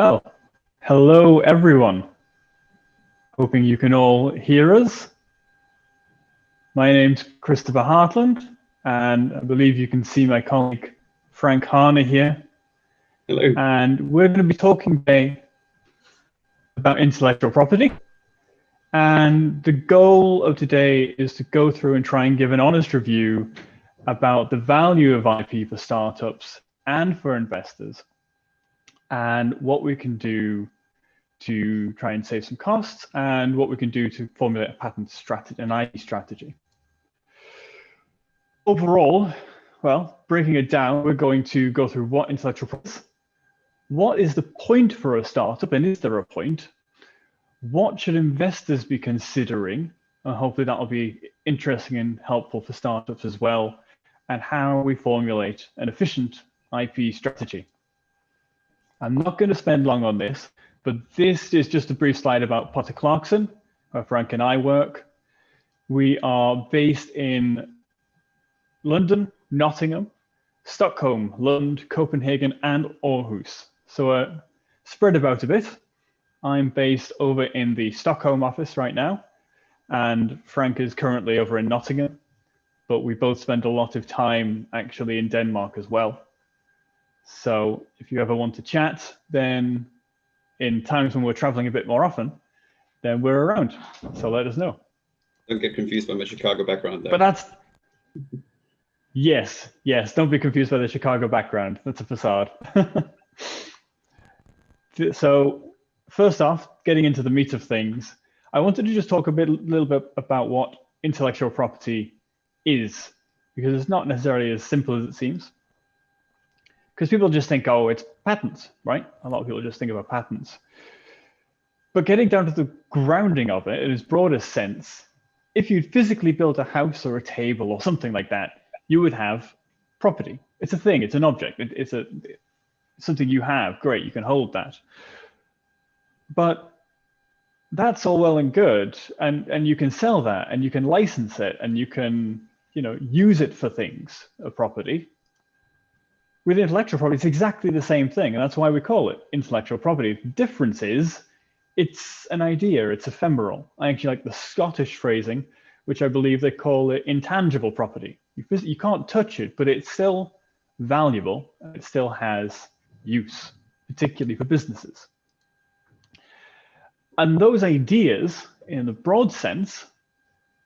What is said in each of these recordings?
Well, hello everyone. Hoping you can all hear us. My name's Christopher Hartland, and I believe you can see my colleague Frank Harner here. Hello. And we're going to be talking today about intellectual property. And the goal of today is to go through and try and give an honest review about the value of IP for startups and for investors, and what we can do to try and save some costs, and what we can do to formulate a patent strategy, an IP strategy. Overall, well, breaking it down, we're going to go through what intellectual property is, what is the point for a startup, and is there a point? What should investors be considering? And hopefully that will be interesting and helpful for startups as well, and how we formulate an efficient IP strategy. I'm not going to spend long on this, but this is just a brief slide about Potter Clarkson, where Frank and I work. We are based in London, Nottingham, Stockholm, Lund, Copenhagen, and Aarhus. So spread about a bit. I'm based over in the Stockholm office right now, and Frank is currently over in Nottingham, but we both spend a lot of time actually in Denmark as well. So if you ever want to chat, then in times when we're traveling a bit more often, then we're around. So let us know. Don't get confused by my Chicago background there. But that's, yes, don't be confused by the Chicago background. That's a facade. So first off, getting into the meat of things, I wanted to just talk a little bit about what intellectual property is, because it's not necessarily as simple as it seems. Because people just think, oh, it's patents, right? A lot of people just think about patents. But getting down to the grounding of it in its broadest sense, if you'd physically built a house or a table or something like that, you would have property. It's a thing, it's an object, it's something you have, great, you can hold that. But that's all well and good, and you can sell that, and you can license it, and you can, use it for things, a property. With intellectual property, it's exactly the same thing, and that's why we call it intellectual property. The difference is it's an idea, it's ephemeral. I actually like the Scottish phrasing, which I believe they call it intangible property. You can't touch it, but it's still valuable, and it still has use, particularly for businesses. And those ideas, in the broad sense,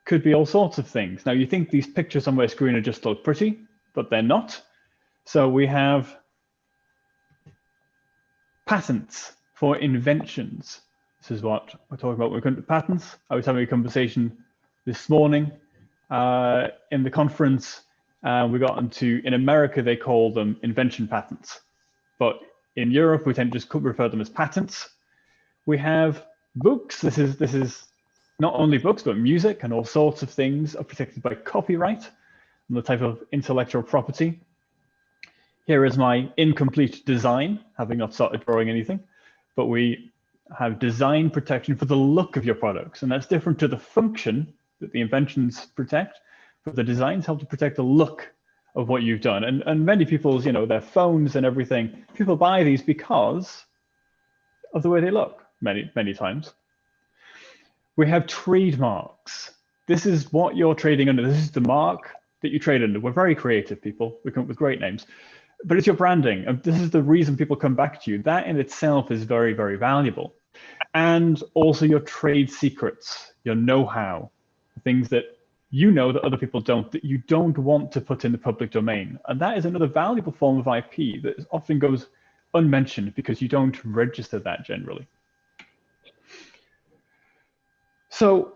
could be all sorts of things. Now, you think these pictures on my screen are just look pretty, but they're not. So we have patents for inventions. This is what we're talking about when we come to patents. I was having a conversation this morning in the conference. We got into, in America, they call them invention patents. But in Europe, we tend to just refer to them as patents. We have books. This is not only books, but music and all sorts of things are protected by copyright and the type of intellectual property. Here is my incomplete design, having not started drawing anything, but we have design protection for the look of your products. And that's different to the function that the inventions protect, but the designs help to protect the look of what you've done. And many people's, their phones and everything, people buy these because of the way they look many times. We have trademarks. This is what you're trading under. This is the mark that you trade under. We're very creative people. We come up with great names. But it's your branding. And this is the reason people come back to you. That in itself is very, very valuable. And also your trade secrets, your know-how, things that you know that other people don't, that you don't want to put in the public domain. And that is another valuable form of IP that often goes unmentioned because you don't register that generally. So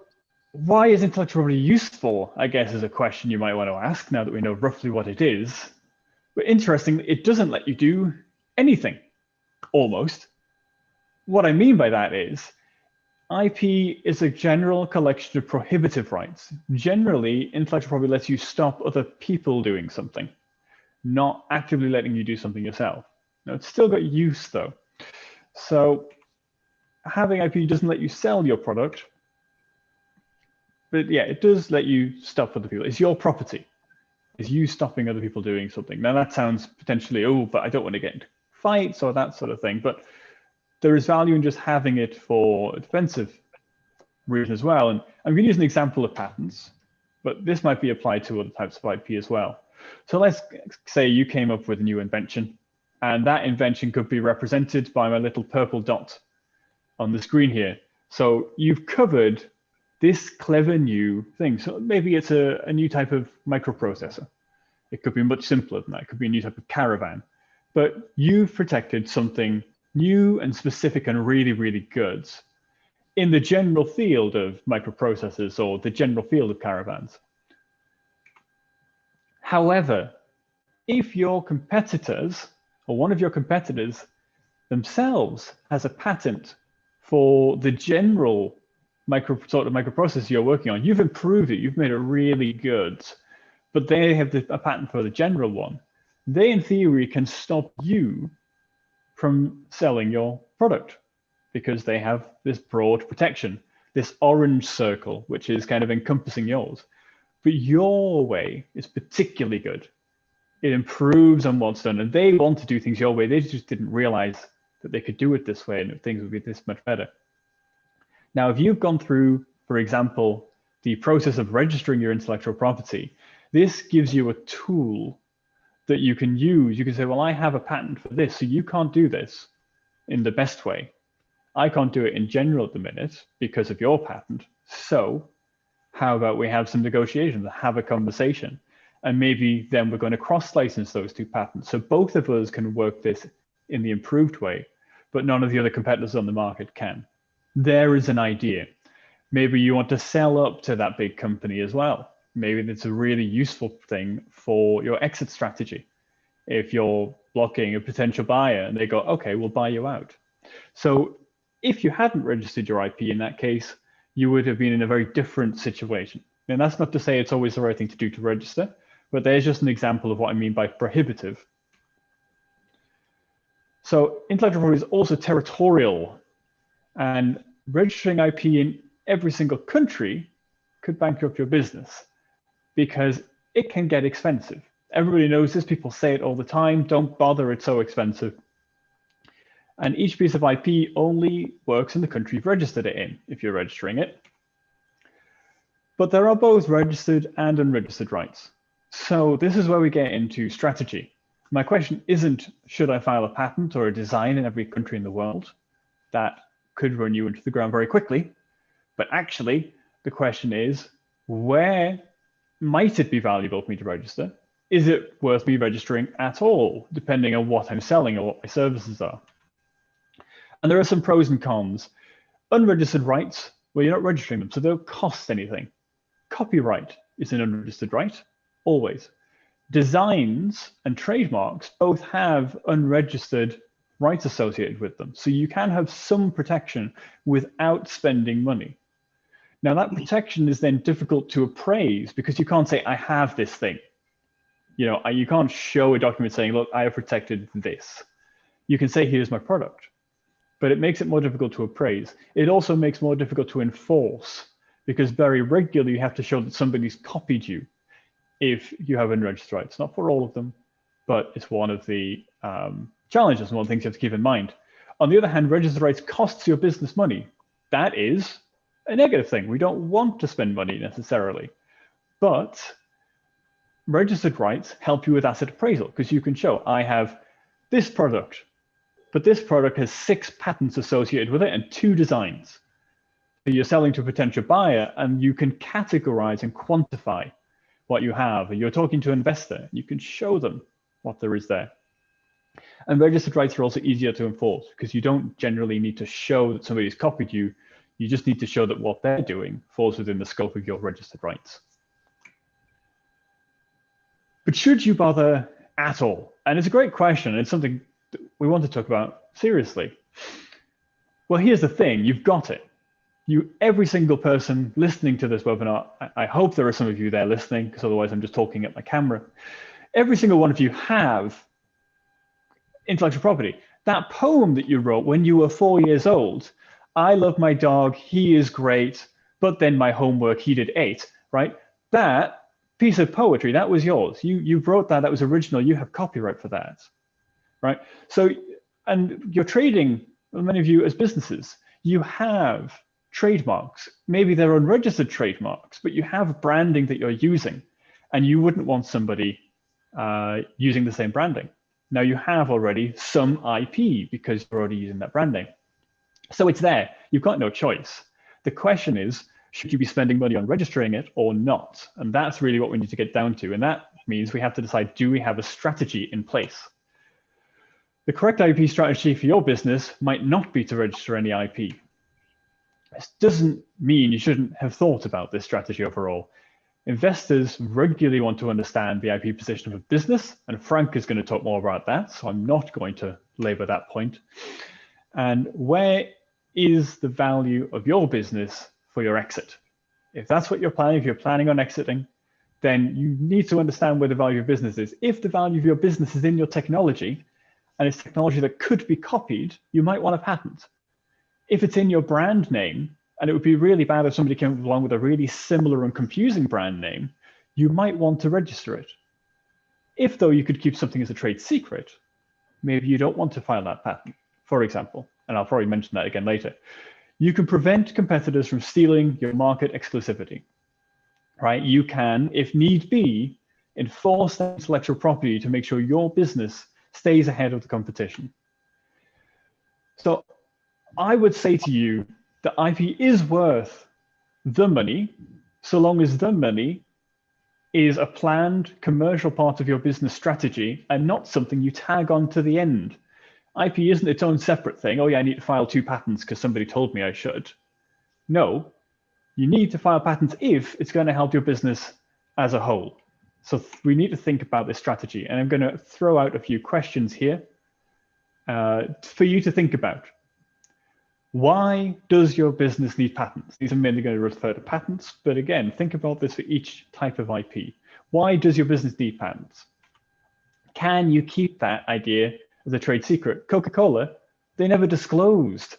why is intellectual property useful, I guess, is a question you might want to ask now that we know roughly what it is. But interestingly, it doesn't let you do anything, almost. What I mean by that is IP is a general collection of prohibitive rights. Generally, intellectual property lets you stop other people doing something, not actively letting you do something yourself. Now, it's still got use, though. So having IP doesn't let you sell your product, but yeah, it does let you stop other people. It's your property. Is you stopping other people doing something. Now that sounds potentially, oh, but I don't want to get into fights or that sort of thing. But there is value in just having it for a defensive reason as well. And I'm going to use an example of patents, but this might be applied to other types of IP as well. So let's say you came up with a new invention, and that invention could be represented by my little purple dot on the screen here. So you've covered this clever new thing. So maybe it's a new type of microprocessor. It could be much simpler than that. It could be a new type of caravan. But you've protected something new and specific and really, really good in the general field of microprocessors or the general field of caravans. However, if your competitors or one of your competitors themselves has a patent for the general sort of microprocessor you're working on, you've improved it, you've made it really good, but they have a patent for the general one, they in theory can stop you from selling your product because they have this broad protection, this orange circle, which is kind of encompassing yours. But your way is particularly good. It improves on what's done, and they want to do things your way. They just didn't realize that they could do it this way and that things would be this much better. Now, if you've gone through, for example, the process of registering your intellectual property, this gives you a tool that you can use. You can say, well, I have a patent for this, so you can't do this in the best way. I can't do it in general at the minute because of your patent. So how about we have some negotiations, have a conversation, and maybe then we're going to cross-license those two patents. So both of us can work this in the improved way, but none of the other competitors on the market can. There is an idea. Maybe you want to sell up to that big company as well. Maybe that's a really useful thing for your exit strategy. If you're blocking a potential buyer and they go, okay, we'll buy you out. So if you hadn't registered your IP in that case, you would have been in a very different situation. And that's not to say it's always the right thing to do to register, but there's just an example of what I mean by prohibitive. So intellectual property is also territorial, and registering IP in every single country could bankrupt your business because it can get expensive. Everybody knows this, people say it all the time, don't bother, it's so expensive. And each piece of IP only works in the country you've registered it in, if you're registering it. But there are both registered and unregistered rights. So this is where we get into strategy. My question isn't, should I file a patent or a design in every country in the world? That could run you into the ground very quickly. But actually, the question is, where might it be valuable for me to register? Is it worth me registering at all, depending on what I'm selling or what my services are? And there are some pros and cons. Unregistered rights, well, you're not registering them, so they don't cost anything. Copyright is an unregistered right, always. Designs and trademarks both have unregistered rights associated with them. So you can have some protection without spending money. Now that protection is then difficult to appraise because you can't say, I have this thing. You know, you can't show a document saying, look, I have protected this. You can say, here's my product, but it makes it more difficult to appraise. It also makes it more difficult to enforce because very regularly you have to show that somebody's copied you if you have unregistered rights. Not for all of them, but it's one of the challenges and one of the things you have to keep in mind. On the other hand, registered rights costs your business money. That is a negative thing. We don't want to spend money necessarily, but registered rights help you with asset appraisal because you can show I have this product, but this product has 6 patents associated with it and 2 designs. So you're selling to a potential buyer and you can categorize and quantify what you have. You're talking to an investor, you can show them what there is there. And registered rights are also easier to enforce because you don't generally need to show that somebody's copied you. You just need to show that what they're doing falls within the scope of your registered rights. But should you bother at all? And it's a great question. It's something that we want to talk about seriously. Well, here's the thing, you've got it. Every single person listening to this webinar, I hope there are some of you there listening, because otherwise I'm just talking at my camera. Every single one of you have intellectual property. That poem that you wrote when you were 4 years old, I love my dog, he is great, but then my homework, he did 8, right? That piece of poetry, that was yours. You wrote that was original, you have copyright for that, right? So, and you're trading many of you as businesses, you have trademarks. Maybe they're unregistered trademarks, but you have branding that you're using, and you wouldn't want somebody using the same branding. Now you have already some IP because you're already using that branding. So it's there. You've got no choice. The question is, should you be spending money on registering it or not? And that's really what we need to get down to. And that means we have to decide, do we have a strategy in place? The correct IP strategy for your business might not be to register any IP. This doesn't mean you shouldn't have thought about this strategy overall. Investors regularly want to understand the IP position of a business, and Frank is going to talk more about that, so I'm not going to labor that point. And where is the value of your business for your exit? If that's what you're planning, if you're planning on exiting, then you need to understand where the value of business is. If the value of your business is in your technology, and it's technology that could be copied, you might want a patent. If it's in your brand name, and it would be really bad if somebody came along with a really similar and confusing brand name, you might want to register it. If, though, you could keep something as a trade secret, maybe you don't want to file that patent, for example, and I'll probably mention that again later. You can prevent competitors from stealing your market exclusivity, right? You can, if need be, enforce that intellectual property to make sure your business stays ahead of the competition. So I would say to you that IP is worth the money, so long as the money is a planned commercial part of your business strategy and not something you tag on to the end. IP isn't its own separate thing. Oh yeah, I need to file 2 patents because somebody told me I should. No, you need to file patents if it's going to help your business as a whole. So we need to think about this strategy. And I'm going to throw out a few questions here for you to think about. Why does your business need patents? These are mainly going to refer to patents, but again, think about this for each type of IP. Why does your business need patents? Can you keep that idea as a trade secret? Coca-Cola, they never disclosed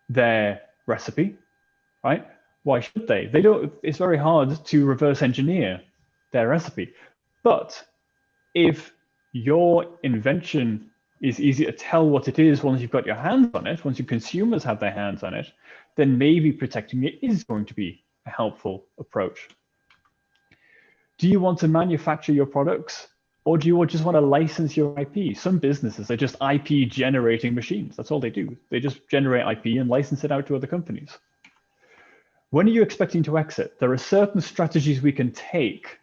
their recipe, right? Why should they? They don't. It's very hard to reverse engineer their recipe. But if your invention is easy to tell what it is once you've got your hands on it, once your consumers have their hands on it, then maybe protecting it is going to be a helpful approach. Do you want to manufacture your products, or do you just want to license your IP? Some businesses are just IP generating machines. That's all they do. They just generate IP and license it out to other companies. When are you expecting to exit? There are certain strategies we can take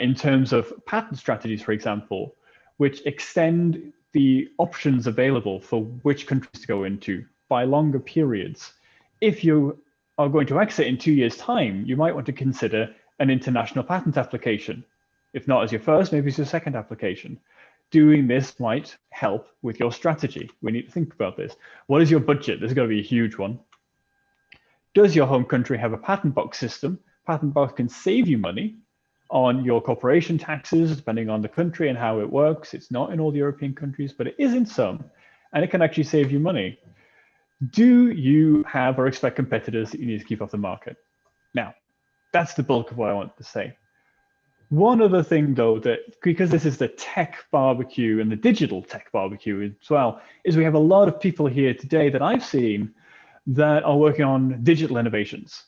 in terms of patent strategies, for example, which extend the options available for which countries to go into by longer periods. If you are going to exit in 2 years' time, you might want to consider an international patent application. If not as your first, maybe it's your second application. Doing this might help with your strategy. We need to think about this. What is your budget? This is going to be a huge one. Does your home country have a patent box system? Patent box can save you money on your corporation taxes, depending on the country and how it works. It's not in all the European countries, but it is in some, and it can actually save you money. Do you have or expect competitors that you need to keep off the market? Now, that's the bulk of what I want to say. One other thing, though, that because this is the tech barbecue and the digital tech barbecue as well, is we have a lot of people here today that I've seen that are working on digital innovations.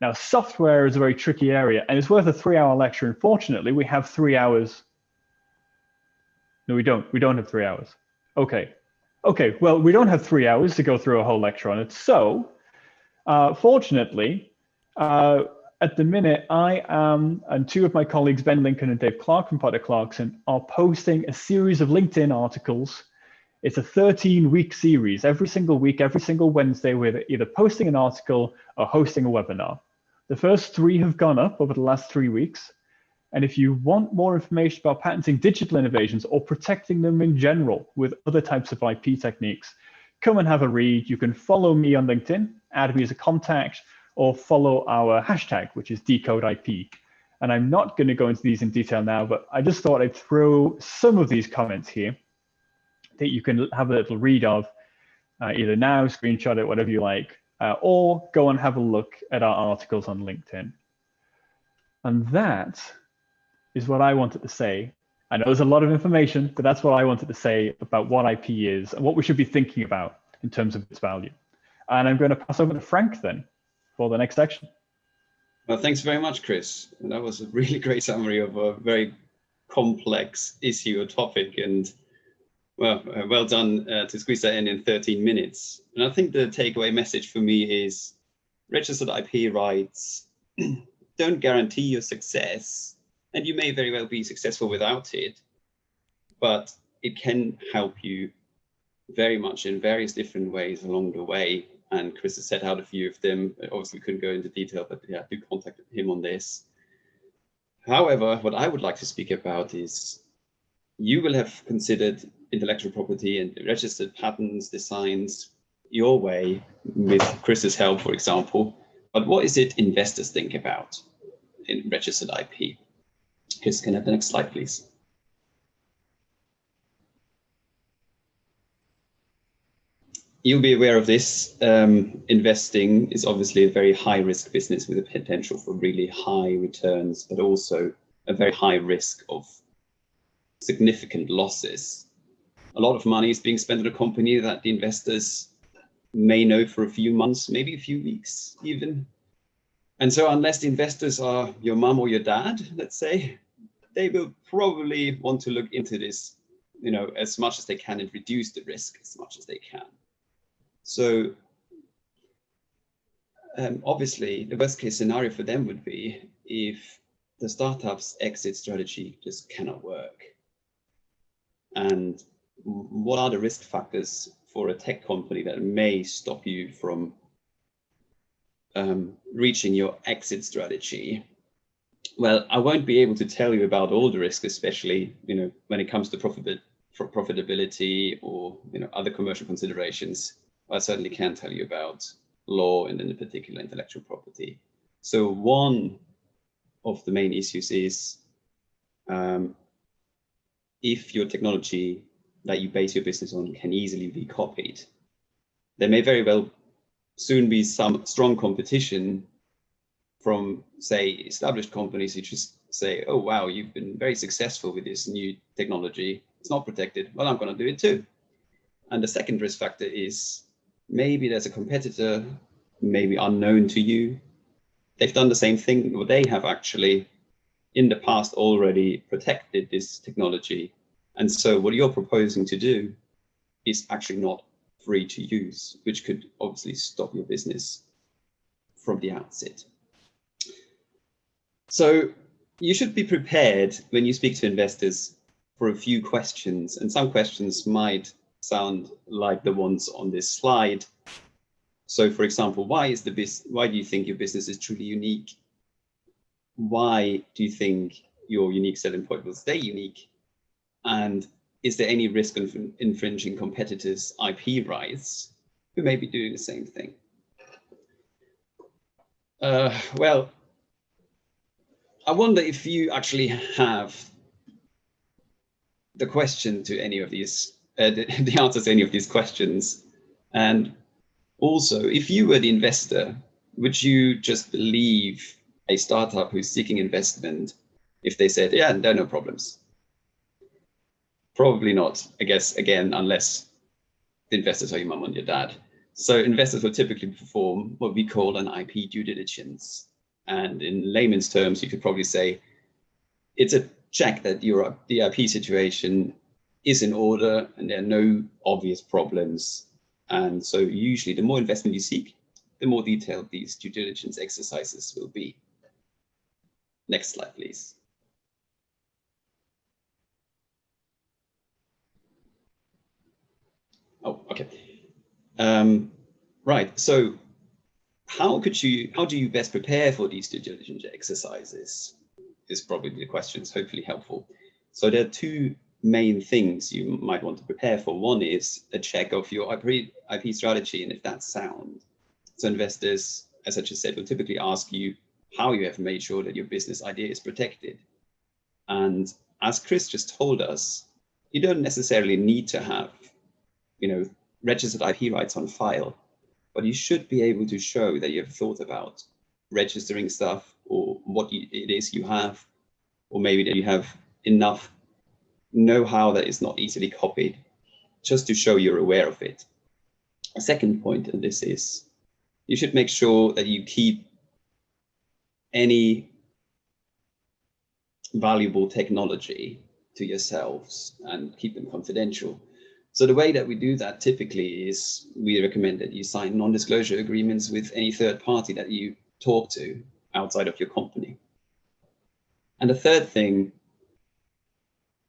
Now, software is a very tricky area, and it's worth a 3-hour lecture. Unfortunately, we have 3 hours. No, we don't. We don't have 3 hours. Okay. Okay, well, we don't have 3 hours to go through a whole lecture on it. So, fortunately, at the minute, I am, and 2 of my colleagues, Ben Lincoln and Dave Clark from Potter Clarkson, are posting a series of LinkedIn articles. It's a 13-week series. Every single week, every single Wednesday, we're either posting an article or hosting a webinar. The first 3 have gone up over the last 3 weeks. And if you want more information about patenting digital innovations or protecting them in general with other types of IP techniques, come and have a read. You can follow me on LinkedIn, add me as a contact, or follow our hashtag, which is DecodeIP. And I'm not going to go into these in detail now, but I just thought I'd throw some of these comments here that you can have a little read of, either now, screenshot it, whatever you like, or go and have a look at our articles on LinkedIn. And that is what I wanted to say. I know there's a lot of information, but that's what I wanted to say about what IP is and what we should be thinking about in terms of its value. And I'm going to pass over to Frank then for the next section. Well, thanks very much, Chris. And that was a really great summary of a very complex issue or topic. And well done to squeeze that in 13 minutes. And I think the takeaway message for me is registered IP rights don't guarantee your success. And you may very well be successful without it, but it can help you very much in various different ways along the way. And Chris has set out a few of them. Obviously, we couldn't go into detail, but yeah, do contact him on this. However, what I would like to speak about is you will have considered intellectual property and registered patents, designs, your way with Chris's help, for example. But what is it investors think about in registered IP? Chris, can I have the next slide, please? You'll be aware of this. Investing is obviously a very high risk business with a potential for really high returns, but also a very high risk of significant losses. A lot of money is being spent on a company that the investors may know for a few months, maybe a few weeks even. And so unless the investors are your mom or your dad, let's say, they will probably want to look into this, as much as they can and reduce the risk as much as they can. So obviously, the worst case scenario for them would be if the startup's exit strategy just cannot work. And what are the risk factors for a tech company that may stop you from reaching your exit strategy? Well, I won't be able to tell you about all the risks, especially when it comes to profitability or other commercial considerations. I certainly can tell you about law and in particular intellectual property. So one of the main issues is if your technology that you base your business on can easily be copied, there may very well soon be some strong competition from, say, established companies who just say, oh, wow, you've been very successful with this new technology. It's not protected. Well, I'm going to do it too. And the second risk factor is maybe there's a competitor, maybe unknown to you. They've done the same thing, or they have actually in the past already protected this technology. And so what you're proposing to do is actually not free to use, which could obviously stop your business from the outset. So you should be prepared when you speak to investors for a few questions, and some questions might sound like the ones on this slide. So for example, why do you think your business is truly unique? Why do you think your unique selling point will stay unique? And is there any risk of infringing competitors' IP rights who may be doing the same thing? Well, I wonder if you actually have the question to any of these, the answer to any of these questions. And also, if you were the investor, would you just believe a startup who's seeking investment if they said, yeah, there are no problems? Probably not, I guess, again, unless the investors are your mum and your dad. So investors will typically perform what we call an IP due diligence. And in layman's terms, you could probably say it's a check that the IP situation is in order and there are no obvious problems. And so usually the more investment you seek, the more detailed these due diligence exercises will be. Next slide, please. Oh, okay. Right. So how do you best prepare for these due diligence exercises? Is probably the questions, hopefully helpful. So there are two main things you might want to prepare for. One is a check of your IP strategy and if that's sound. So investors, as I just said, will typically ask you how you have made sure that your business idea is protected. And as Chris just told us, you don't necessarily need to have, registered IP rights on file, but you should be able to show that you have thought about registering stuff or what it is you have, or maybe that you have enough know-how that is not easily copied, just to show you're aware of it. A second point, and this is, you should make sure that you keep any valuable technology to yourselves and keep them confidential. So the way that we do that typically is we recommend that you sign non-disclosure agreements with any third party that you talk to outside of your company. And the third thing,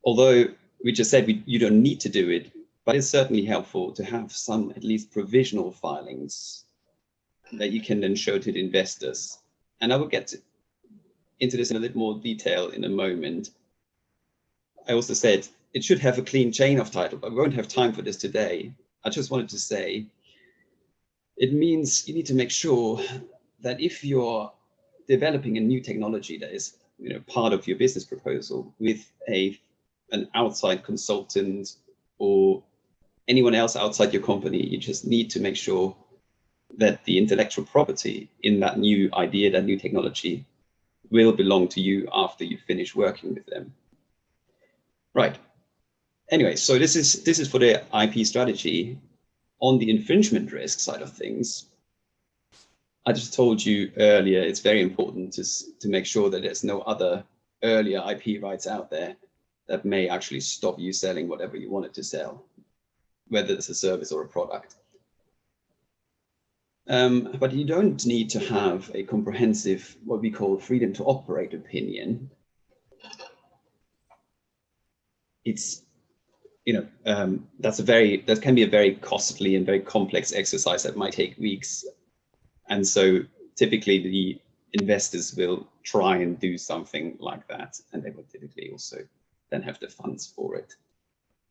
although we just said you don't need to do it, but it's certainly helpful to have some at least provisional filings that you can then show to the investors. And I will get into this in a little more detail in a moment. I also said it should have a clean chain of title, but we won't have time for this today. I just wanted to say, it means you need to make sure that if you're developing a new technology that is part of your business proposal with an outside consultant or anyone else outside your company, you just need to make sure that the intellectual property in that new idea, that new technology, will belong to you after you finish working with them. Right. Anyway, so this is for the IP strategy. On the infringement risk side of things, I just told you earlier, it's very important to make sure that there's no other earlier IP rights out there that may actually stop you selling whatever you wanted to sell, whether it's a service or a product. But you don't need to have a comprehensive, what we call freedom to operate opinion. It's, that can be a very costly and very complex exercise that might take weeks. And so typically the investors will try and do something like that, and they will typically also then have the funds for it.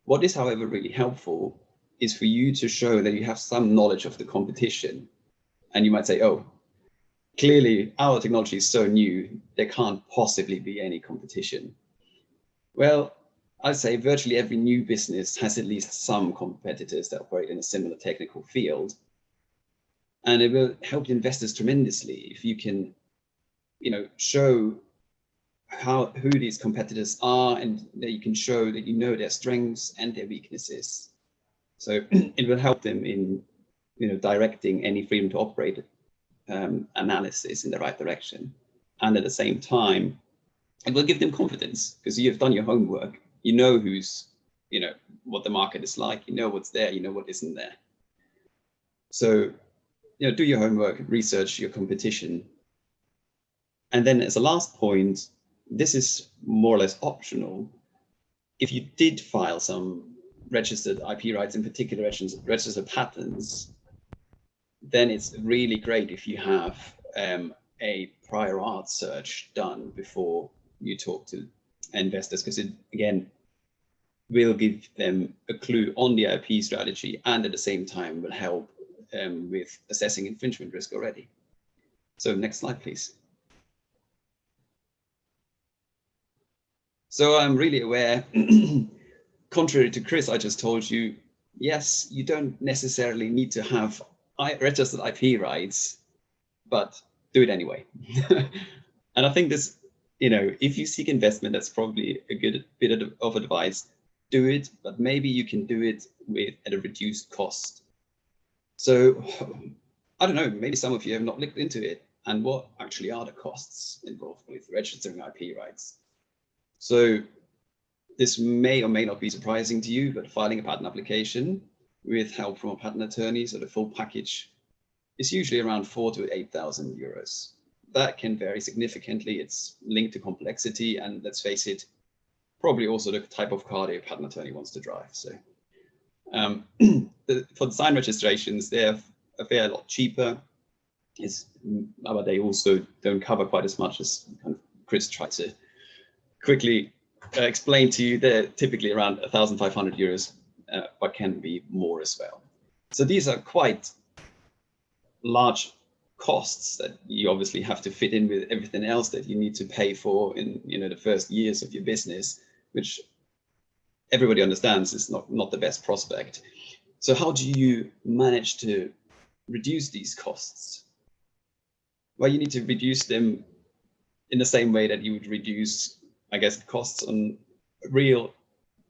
What is, however, really helpful is for you to show that you have some knowledge of the competition. And you might say, oh, clearly our technology is so new, there can't possibly be any competition. Well, I'd say virtually every new business has at least some competitors that operate in a similar technical field. And it will help investors tremendously if you can, show who these competitors are, and that you can show that you know their strengths and their weaknesses. So it will help them in directing any freedom to operate analysis in the right direction. And at the same time, it will give them confidence because you've done your homework. You know who's, what the market is like, you know what's there, you know what isn't there. So, do your homework, research your competition. And then as a last point, this is more or less optional. If you did file some registered IP rights, in particular registered patents, then it's really great if you have a prior art search done before you talk to investors, because it, again, will give them a clue on the IP strategy and at the same time will help with assessing infringement risk already. So next slide, please. So I'm really aware, contrary to Chris, I just told you, yes, you don't necessarily need to have registered IP rights, but do it anyway. And I think this, if you seek investment, that's probably a good bit of advice. Do it, but maybe you can do it at a reduced cost. So I don't know, maybe some of you have not looked into it, and what actually are the costs involved with registering IP rights. So this may or may not be surprising to you, but filing a patent application with help from a patent attorney, so the full package, is usually around 4,000 to 8,000 euros. That can vary significantly. It's linked to complexity, and let's face it, probably also the type of car the patent attorney wants to drive. So for design registrations, they're a fair lot cheaper, but they also don't cover quite as much as Chris tried to quickly explain to you. They're typically around 1,500 euros, but can be more as well. So these are quite large costs that you obviously have to fit in with everything else that you need to pay for in the first years of your business, which everybody understands is not the best prospect. So how do you manage to reduce these costs? Well, you need to reduce them in the same way that you would reduce, I guess, costs on real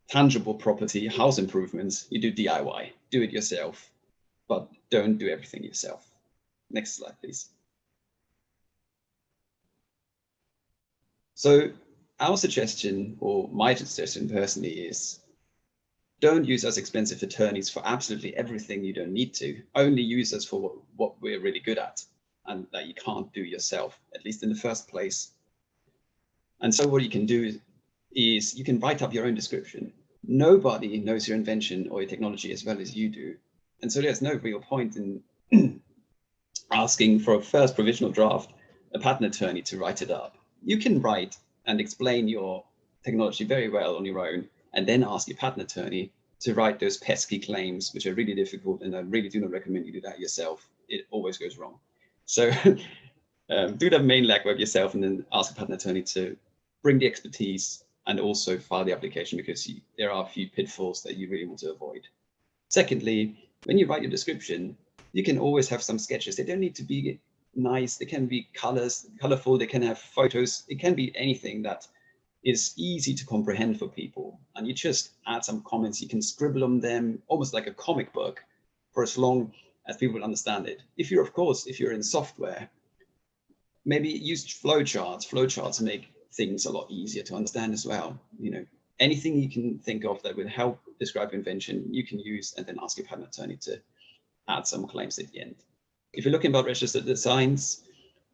tangible property, house improvements. You do DIY, do it yourself. but don't do everything yourself. Next slide, please. So our suggestion, or my suggestion personally, is don't use us expensive attorneys for absolutely everything you don't need to. Only use us for what we're really good at and that you can't do yourself, at least in the first place. And so what you can do is you can write up your own description. Nobody knows your invention or your technology as well as you do. And so there's no real point in asking for a first provisional draft, a patent attorney to write it up. You can write and explain your technology very well on your own, and then ask your patent attorney to write those pesky claims, which are really difficult, and I really do not recommend you do that yourself. It always goes wrong. So do the main legwork yourself, and then ask a patent attorney to bring the expertise and also file the application, because there are a few pitfalls that you really want to avoid. Secondly, when you write your description, you can always have some sketches. They don't need to be nice. They can be colorful. They can have photos. It can be anything that is easy to comprehend for people. And you just add some comments. You can scribble on them, almost like a comic book, for as long as people understand it. If you're in software, maybe use flowcharts. Flowcharts make things a lot easier to understand as well. Anything you can think of that would help describe invention, you can use, and then ask your patent attorney to add some claims at the end. If you're looking about registered designs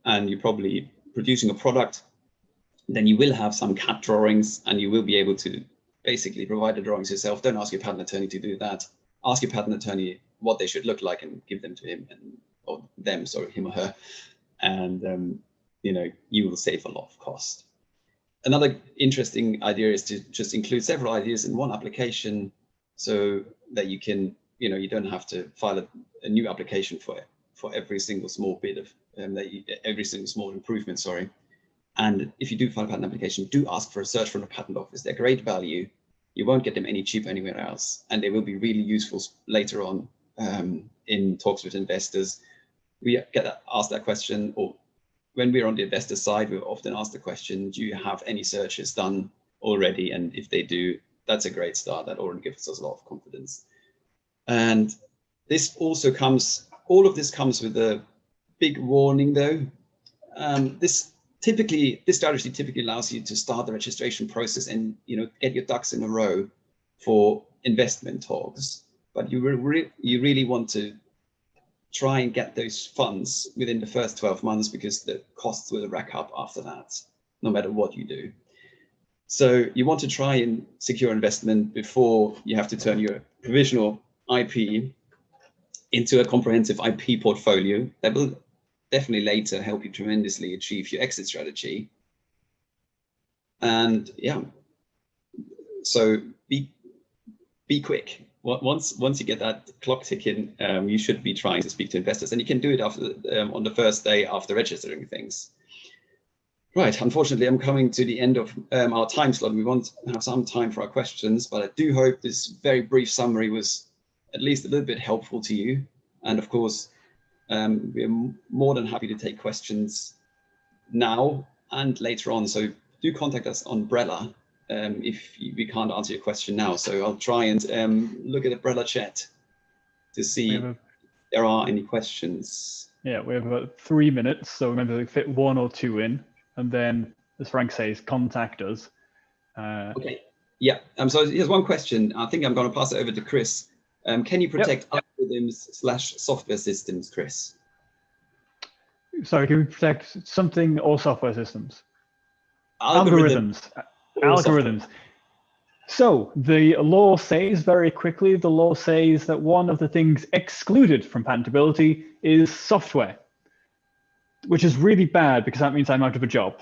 and you're probably producing a product, then you will have some CAD drawings, and you will be able to basically provide the drawings yourself. Don't ask your patent attorney to do that. Ask your patent attorney what they should look like and give them to him, or them, sorry, him or her. And you will save a lot of cost. Another interesting idea is to just include several ideas in one application, so that you can, you don't have to file a new application for every single small bit of every single small improvement. Sorry. And if you do file a patent application, do ask for a search from the patent office. They're great value. You won't get them any cheaper anywhere else, and they will be really useful later on in talks with investors. We get asked that question, or when we're on the investor side, we're often asked the question, do you have any searches done already? And if they do, that's a great start. That already gives us a lot of confidence. And this also all of this comes with a big warning though. This strategy typically allows you to start the registration process and get your ducks in a row for investment talks. But you really want to try and get those funds within the first 12 months, because the costs will rack up after that, no matter what you do. So you want to try and secure investment before you have to turn your provisional IP into a comprehensive IP portfolio that will definitely later help you tremendously achieve your exit strategy. And yeah, so be quick. Once you get that clock ticking, you should be trying to speak to investors, and you can do it after on the first day after registering things. Right, unfortunately, I'm coming to the end of our time slot. We want to have some time for our questions, but I do hope this very brief summary was at least a little bit helpful to you. And of course, we're more than happy to take questions now and later on. So do contact us on Brella if we can't answer your question now. So I'll try and look at the Brella chat to see if there are any questions. Yeah, we have about 3 minutes, so maybe fit 1 or 2 in, and then, as Frank says, contact us. Okay. Yeah. So here's one question. I think I'm going to pass it over to Chris. Can you protect algorithms/software systems, Chris? Sorry, can we protect something or software systems? Algorithms. So the law says, very quickly, the law says that one of the things excluded from patentability is software, which is really bad, because that means I'm out of a job,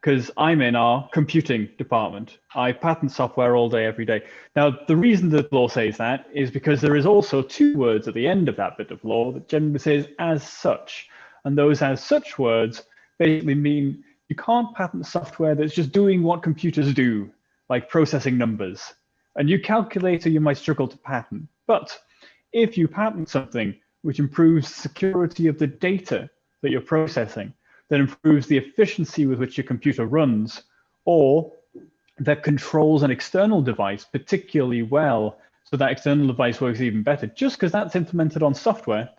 because I'm in our computing department. I patent software all day, every day. Now, the reason the law says that is because there is also 2 words at the end of that bit of law that generally says as such. And those as such words basically mean you can't patent software that's just doing what computers do, like processing numbers. A new calculator you might struggle to patent. But if you patent something which improves the security of the data that you're processing, that improves the efficiency with which your computer runs, or that controls an external device particularly well, so that external device works even better. Just because that's implemented on software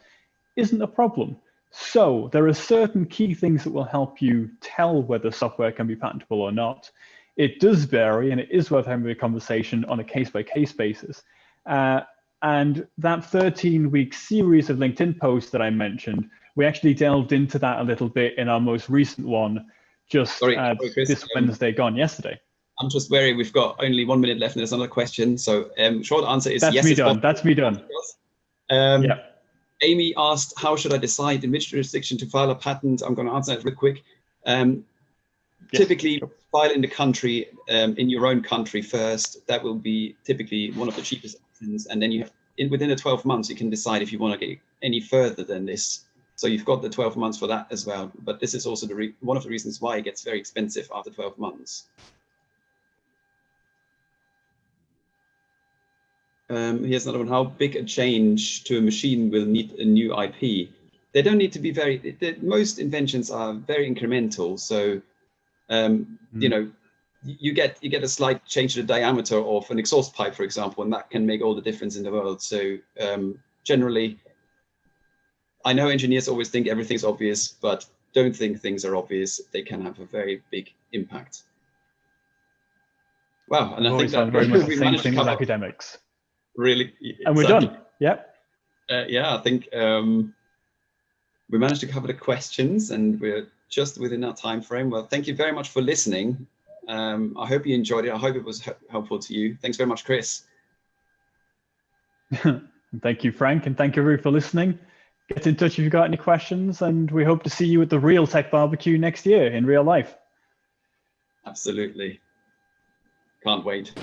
isn't a problem. So there are certain key things that will help you tell whether software can be patentable or not. It does vary, and it is worth having a conversation on a case-by-case basis. And that 13-week series of LinkedIn posts that I mentioned, we actually delved into that a little bit in our most recent one, just Chris, this Wednesday gone yesterday. I'm just wary we've got only 1 minute left and there's another question. So short answer is that's yes. Me done. That's me done. Yeah. Amy asked, how should I decide in which jurisdiction to file a patent? I'm going to answer that real quick. Typically, file in the country, in your own country first. That will be typically one of the cheapest options. And then you have, within the 12 months, you can decide if you want to get any further than this. So you've got the 12 months for that as well. But this is also one of the reasons why it gets very expensive after 12 months. Here's another one. How big a change to a machine will need a new IP? They don't need to be most inventions are very incremental. So, you know, you get a slight change to the diameter of an exhaust pipe, for example, and that can make all the difference in the world. So generally, I know engineers always think everything's obvious, but don't think things are obvious. They can have a very big impact. Wow, and I think that very much the same thing as academics. Really, and we're done. Yep. Yeah, I think we managed to cover the questions, and we're just within our time frame. Well, thank you very much for listening. I hope you enjoyed it. I hope it was helpful to you. Thanks very much, Chris. Thank you, Frank, and thank you, Ruth, for listening. Get in touch if you've got any questions, and we hope to see you at the real TechBBQ next year in real life. Absolutely. Can't wait.